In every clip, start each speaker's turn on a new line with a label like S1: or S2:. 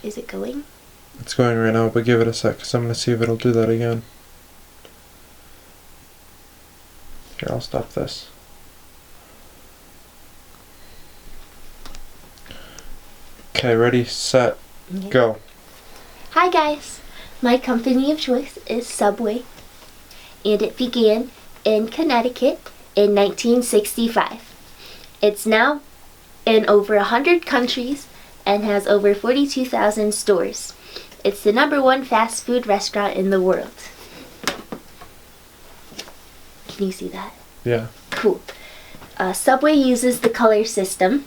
S1: Is it going?
S2: It's going right now, but give it a sec, because I'm going to see if it'll do that again. Here, I'll stop this. Okay, ready, set, go.
S1: Hi guys! My company of choice is Subway, and it began in Connecticut in 1965. It's now in over 100 countries and has over 42,000 stores. It's the #1 fast food restaurant in the world. Can you see that?
S2: Yeah.
S1: Cool. Subway uses the color system,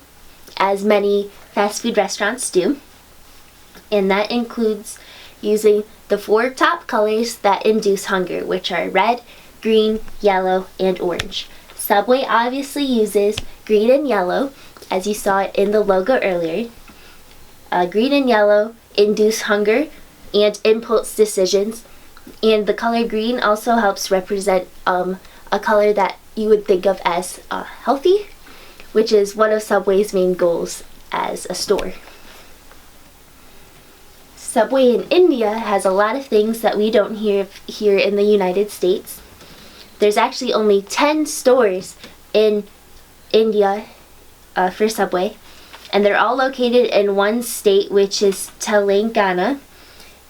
S1: as many fast food restaurants do, and that includes using the 4 top colors that induce hunger, which are red, green, yellow, and orange. Subway obviously uses green and yellow, as you saw it in the logo earlier. Green and yellow induce hunger and impulse decisions, and the color green also helps represent a color that you would think of as healthy, which is one of Subway's main goals as a store. Subway in India has a lot of things that we don't hear here in the United States. There's actually only 10 stores in India for Subway, and they're all located in one state, which is Telangana,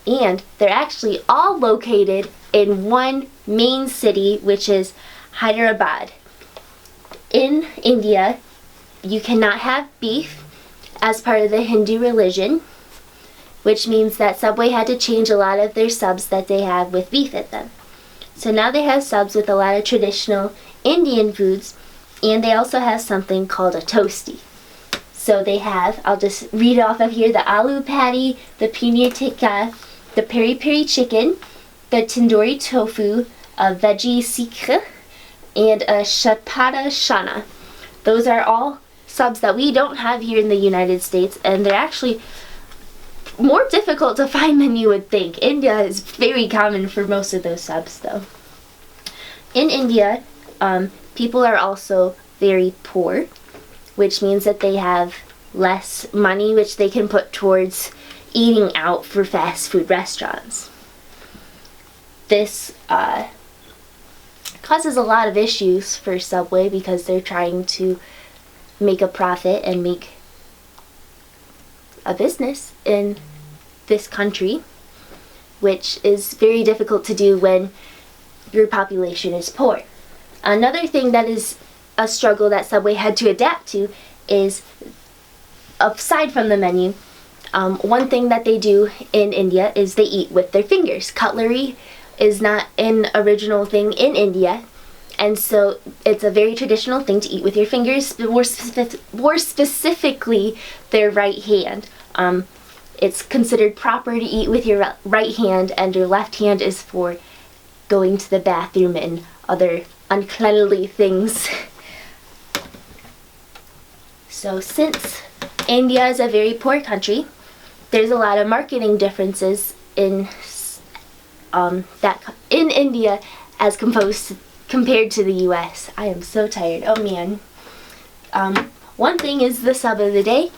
S1: and they're actually all located in one main city, which is Hyderabad. In India, you cannot have beef as part of the Hindu religion, which means that Subway had to change a lot of their subs that they have with beef in them. So now they have subs with a lot of traditional Indian foods, and they also have something called a toasty. So they have, I'll just read off of here, the aloo patty, the paneer tikka, the peri peri chicken, the tandoori tofu, a veggie sikh, and a chapada chana. Those are all subs that we don't have here in the United States, and they're actually more difficult to find than you would think. India is very common for most of those subs, though. In India, people are also very poor, which means that they have less money which they can put towards eating out for fast food restaurants. This causes a lot of issues for Subway because they're trying to make a profit and make a business in this country, which is very difficult to do when your population is poor. Another thing that is a struggle that Subway had to adapt to is, aside from the menu, one thing that they do in India is they eat with their fingers. Cutlery is not an original thing in India, and so it's a very traditional thing to eat with your fingers, more specifically their right hand. It's considered proper to eat with your right hand, and your left hand is for going to the bathroom and other uncleanly things. So since India is a very poor country, there's a lot of marketing differences in India as compared to the US. I am so tired. Oh man. One thing is the sub of the day.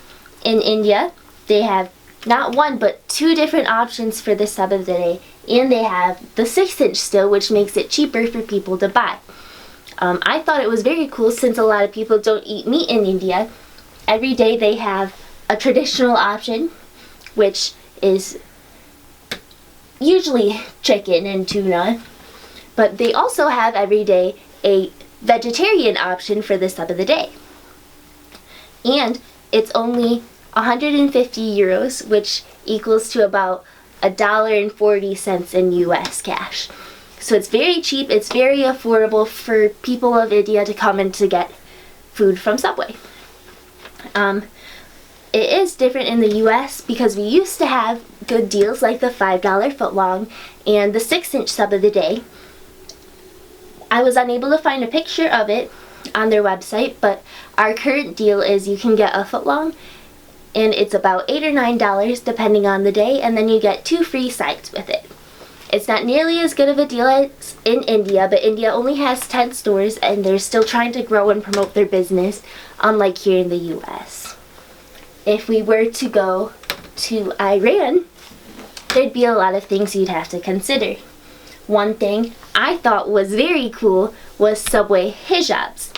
S1: In India, they have not one but 2 different options for the sub of the day, and they have the 6-inch still, which makes it cheaper for people to buy. I thought it was very cool since a lot of people don't eat meat in India. Every day they have a traditional option, which is usually chicken and tuna, but they also have every day a vegetarian option for the sub of the day. And it's only 150 euros, which equals to about $1.40 in US cash. So it's very cheap, it's very affordable for people of India to come in to get food from Subway. It is different in the US because we used to have good deals like the $5 footlong and the 6-inch sub of the day. I was unable to find a picture of it on their website, but our current deal is you can get a footlong, and it's about $8 or $9 depending on the day, and then you get 2 free sides with it. It's not nearly as good of a deal as in India, but India only has 10 stores and they're still trying to grow and promote their business, unlike here in the US. If we were to go to Iran, there'd be a lot of things you'd have to consider. One thing I thought was very cool was subway hijabs.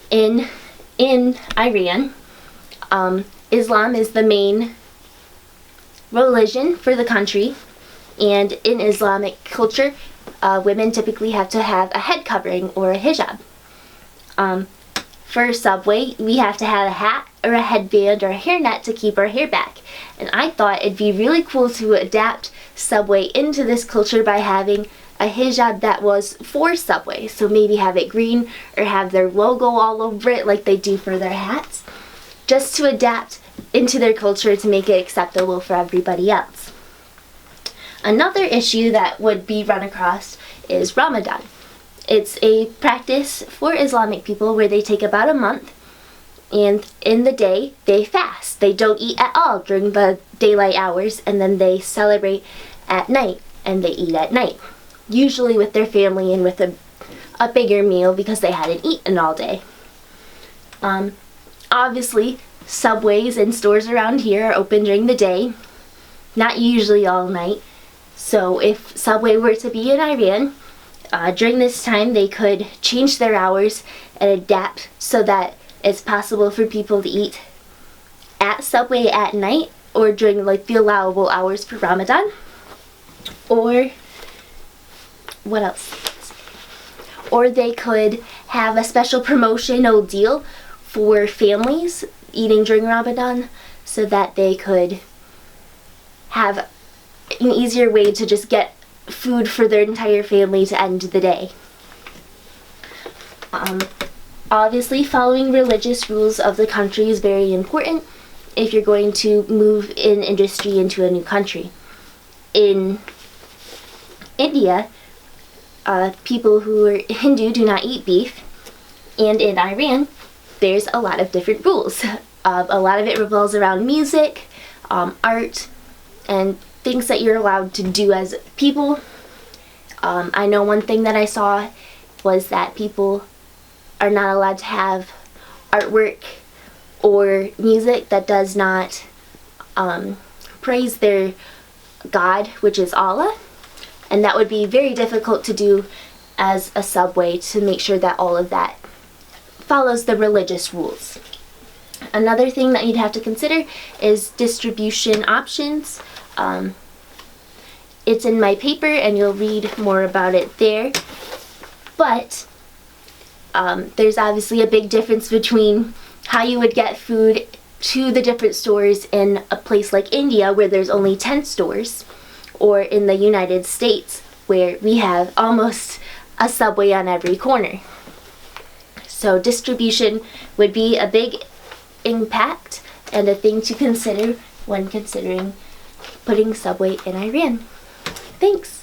S1: In Iran, Islam is the main religion for the country, and in Islamic culture, women typically have to have a head covering or a hijab. For subway, we have to have a hat or a headband or a hairnet to keep our hair back. And I thought it'd be really cool to adapt subway into this culture by having a hijab that was for subway. So maybe have it green or have their logo all over it like they do for their hats, just to adapt into their culture to make it acceptable for everybody else. Another issue that would be run across is Ramadan. It's a practice for Islamic people where they take about a month, and in the day they fast. They don't eat at all during the daylight hours, and then they celebrate at night and they eat at night, usually with their family and with a bigger meal because they hadn't eaten all day. Obviously, subways and stores around here are open during the day, not usually all night. So if Subway were to be in Iran, during this time they could change their hours and adapt so that it's possible for people to eat at Subway at night or during like the allowable hours for Ramadan. Or what else? Or they could have a special promotional deal for families eating during Ramadan so that they could have an easier way to just get food for their entire family to end the day. Obviously, following religious rules of the country is very important if you're going to move in industry into a new country. In India, people who are Hindu do not eat beef, and in Iran, there's a lot of different rules. A lot of it revolves around music, art, and things that you're allowed to do as people. I know one thing that I saw was that people are not allowed to have artwork or music that does not praise their God, which is Allah. And that would be very difficult to do as a subway to make sure that all of that follows the religious rules. Another thing that you'd have to consider is distribution options. It's in my paper and you'll read more about it there. But there's obviously a big difference between how you would get food to the different stores in a place like India where there's only 10 stores, or in the United States where we have almost a Subway on every corner. So distribution would be a big impact and a thing to consider when considering putting Subway in Iran. Thanks!